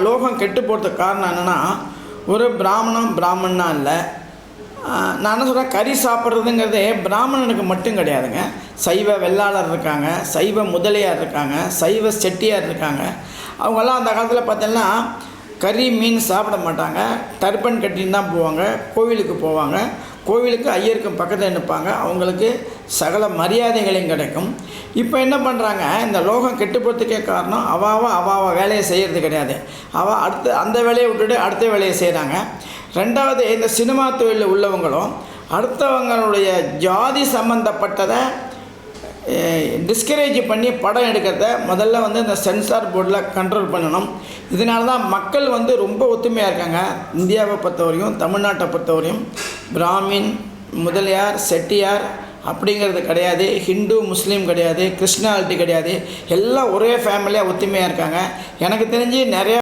லோகம் கெட்டு போகிறதுக்கு காரணம் என்னென்னா, ஒரு பிராமணனா இல்லை. நான் என்ன சொல்கிறேன், கறி சாப்பிட்றதுங்கிறதே பிராமணனுக்கு மட்டும் கிடையாதுங்க. சைவ வெள்ளாளர் இருக்காங்க, சைவ முதலியார் இருக்காங்க, சைவ செட்டியார் இருக்காங்க. அவங்கெல்லாம் அந்த காலத்தில் பார்த்தீங்கன்னா கறி மீன் சாப்பிட மாட்டாங்க. டர்பன் கட்டின்னு தான் போவாங்க, கோவிலுக்கு போவாங்க. கோவிலுக்கு ஐயருக்கு பக்கத்தில் நிற்பாங்க. அவங்களுக்கு சகல மரியாதைகளையும் கிடைக்கும். இப்போ என்ன பண்ணுறாங்க, இந்த லோகம் கெட்டு போகிறதுக்கே காரணம் அவாவ வேலையை செய்கிறது கிடையாது. அந்த வேலையை விட்டுட்டு அடுத்த வேலையை செய்கிறாங்க. ரெண்டாவது, இந்த சினிமா தொழிலில் உள்ளவங்களும் அடுத்தவங்களுடைய ஜாதி சம்மந்தப்பட்டதை டிஸ்கரேஜ் பண்ணி படம் எடுக்கிறத முதல்ல இந்த சென்சார் போர்டில் கண்ட்ரோல் பண்ணணும். இதனால தான் மக்கள் ரொம்ப ஒத்துமையாக இருக்காங்க. இந்தியாவை பொறுத்தவரையும், தமிழ்நாட்டை பொறுத்தவரையும் பிராமின், முதலியார், செட்டியார் அப்படிங்கிறது கிடையாது. ஹிந்து முஸ்லீம் கிடையாது, கிறிஸ்டியானிட்டி கிடையாது. எல்லாம் ஒரே ஃபேமிலியாக ஒத்துமையாக இருக்காங்க. எனக்கு தெரிஞ்சு நிறையா